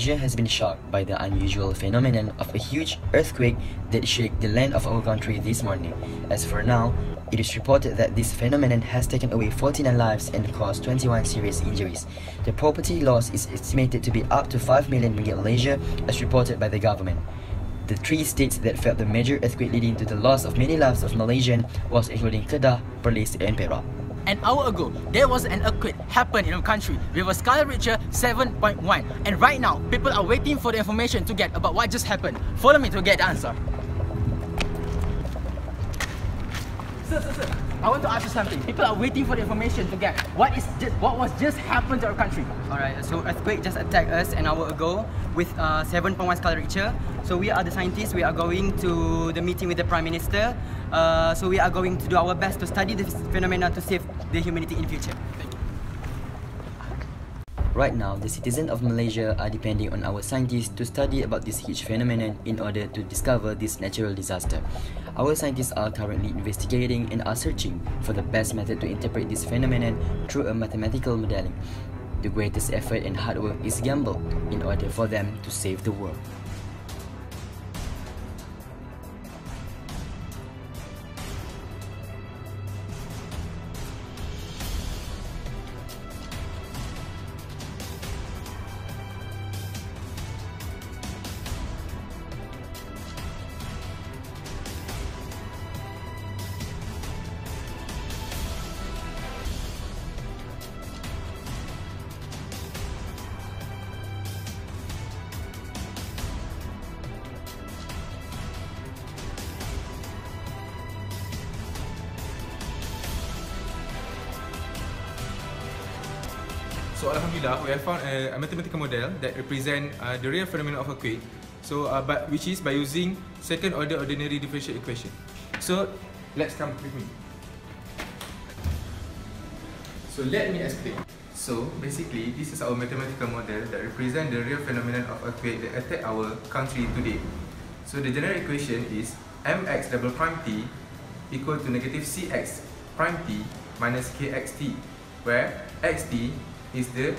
Malaysia has been shocked by the unusual phenomenon of a huge earthquake that shook the land of our country this morning. As for now, it is reported that this phenomenon has taken away 49 lives and caused 21 serious injuries. The property loss is estimated to be up to 5 million ringgit Malaysia, as reported by the government. The three states that felt the major earthquake leading to the loss of many lives of Malaysians was including Kedah, Perlis and Perak. An hour ago, there was an earthquake happened in our country with a scale Richter 7.1, and right now, people are waiting for the information to get about what just happened. Follow me to get the answer. Sir, I want to ask you something. People are waiting for the information to get what was just happened to our country. Alright, so earthquake just attacked us an hour ago with 7.1 scale Richter. So we are the scientists, we are going to the meeting with the Prime Minister. So we are going to do our best to study this phenomena to save the humanity in future. Right now, the citizens of Malaysia are depending on our scientists to study about this huge phenomenon in order to discover this natural disaster. Our scientists are currently investigating and are searching for the best method to interpret this phenomenon through a mathematical modeling. The greatest effort and hard work is gambled in order for them to save the world. So Alhamdulillah, we have found a mathematical model that represent the real phenomenon of earthquake. So, which is by using second order ordinary differential equation. So, let's come with me. So let me explain. So basically, this is our mathematical model that represent the real phenomenon of earthquake that attack our country today. So the general equation is mx double prime t equal to negative cx prime t minus kxt, where xt is the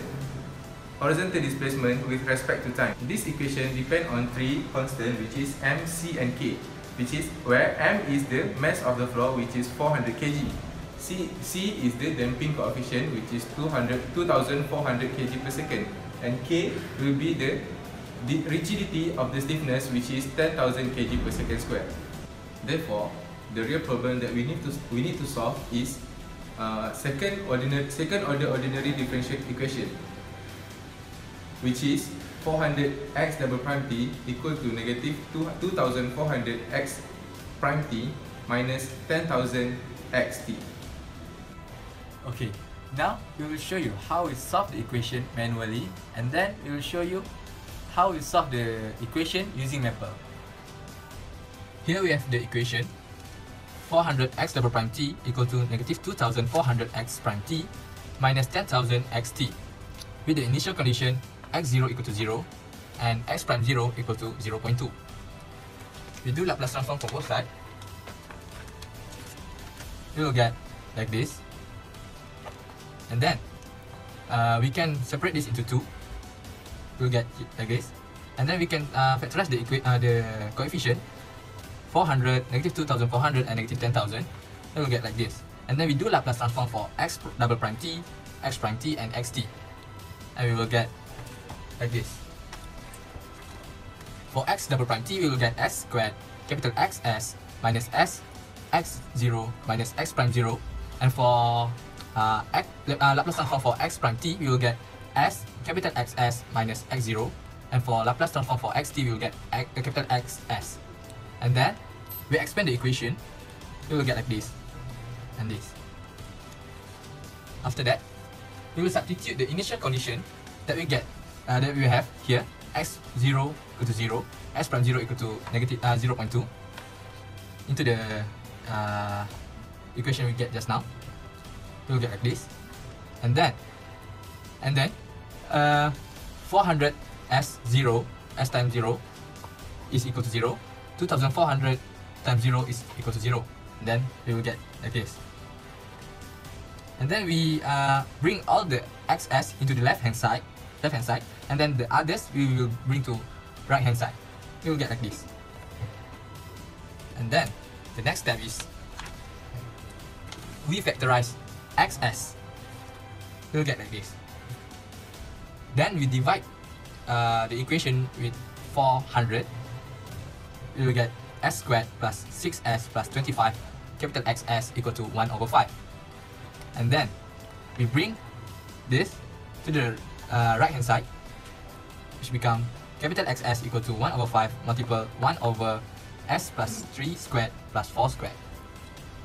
horizontal displacement with respect to time. This equation depends on three constants, which is m, c and k, which is where m is the mass of the floor, which is 400 kg. C is the damping coefficient, which is 2400 kg per second, and K will be the rigidity of the stiffness, which is 10,000 kg per second square. Therefore, the real problem that we need to solve is second order ordinary differential equation, which is 400x double prime t equal to negative 2400x prime t minus 10,000 xt. Okay, now we will show you how we solve the equation manually, and then we will show you how we solve the equation using mapper. Here we have the equation 400x double prime t equal to negative 2400x prime t minus 10,000 xt, with the initial condition x0 equal to 0 and x prime 0 equal to 0.2. We do Laplace transform for both sides. We will get like this, and then we can separate this into two. We'll get like this, and then we can factorize the coefficient 400, negative 2400 and negative 10,000. Then we'll get like this, and then we do Laplace transform for x double prime t, x prime t and xt, and we will get like this. For x double prime t, we will get s squared capital XS minus s x0 minus x prime 0, and for Laplace transform for x prime t, we will get s capital XS minus x0, and for Laplace transform for xt, we will get capital XS. And then we expand the equation, we will get like this and this. After that, we will substitute the initial condition that we get that we have here, x0 equal to 0, s prime 0 equal to negative 0.2 into the equation we get just now. We will get like this, and then 400 s0 s times 0 is equal to 0. 2400 times 0 is equal to 0. Then we will get like this. And then we bring all the xs into the left hand side, left hand side, and then the others we will bring to right hand side. We will get like this. And then the next step is we factorize xs. We will get like this. Then we divide the equation with 400. We will get s squared plus 6s plus 25 capital XS equal to 1 over 5. And then we bring this to the right hand side, which become capital XS equal to 1 over 5 multiple 1 over s plus 3 squared plus 4 squared.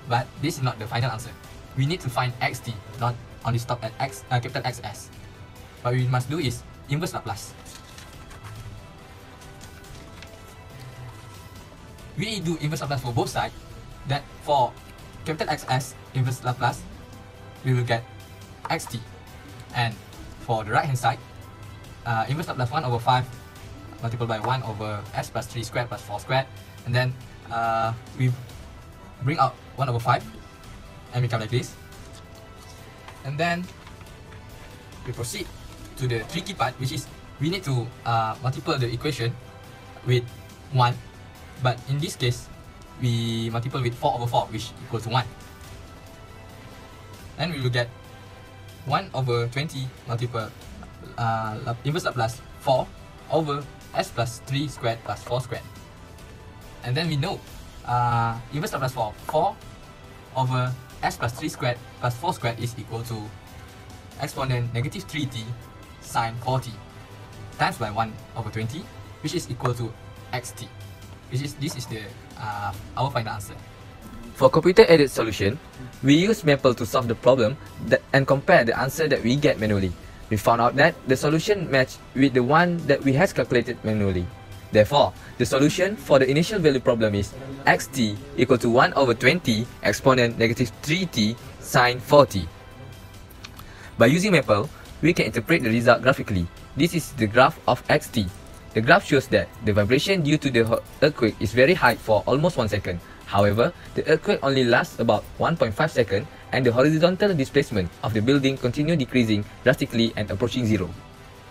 But this is not the final answer. We need to find xt, not only stop at capital XS. What we must do is inverse Laplace. We do inverse Laplace for both sides. That for capital XS inverse Laplace, we will get xt. And for the right hand side, inverse Laplace 1 over 5 multiplied by 1 over s plus 3 squared plus 4 squared. And then we bring out 1 over 5 and become like this. And then we proceed to the tricky part, which is we need to multiply the equation with 1. But in this case, we multiply with 4 over 4, which equals to 1. And we will get 1 over 20 multiple inverse Laplace 4 over s plus 3 squared plus 4 squared. And then we know inverse Laplace for 4 over s plus 3 squared plus 4 squared is equal to exponent negative 3t sine 4t times by 1 over 20, which is equal to xt. This is the our final answer. For computer-aided solution, we use Maple to solve the problem and compare the answer that we get manually. We found out that the solution matched with the one that we had calculated manually. Therefore, the solution for the initial value problem is xt equal to 1 over 20 exponent negative 3t sine 4t. By using Maple, we can interpret the result graphically. This is the graph of xt. The graph shows that the vibration due to the earthquake is very high for almost 1 second. However, the earthquake only lasts about 1.5 seconds and the horizontal displacement of the building continue decreasing drastically and approaching zero.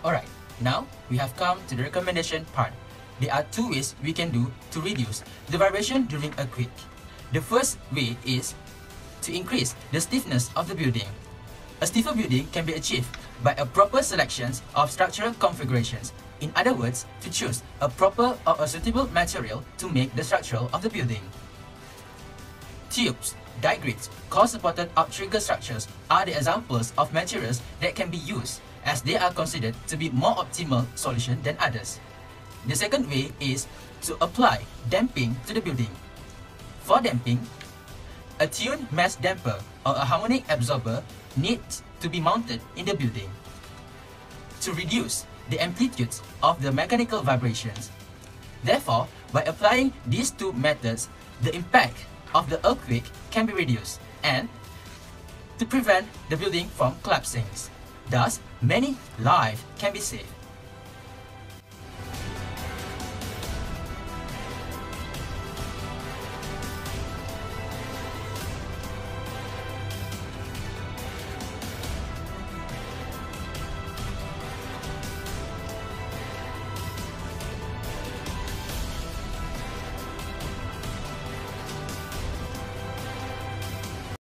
Alright, now we have come to the recommendation part. There are two ways we can do to reduce the vibration during earthquake. The first way is to increase the stiffness of the building. A stiffer building can be achieved by a proper selection of structural configurations. In other words, to choose a proper or a suitable material to make the structure of the building. Tubes, die grids, core-supported outrigger structures are the examples of materials that can be used, as they are considered to be more optimal solution than others. The second way is to apply damping to the building. For damping, a tuned mass damper or a harmonic absorber needs to be mounted in the building to reduce the amplitudes of the mechanical vibrations. Therefore, by applying these two methods, the impact of the earthquake can be reduced and to prevent the building from collapsing. Thus, many lives can be saved.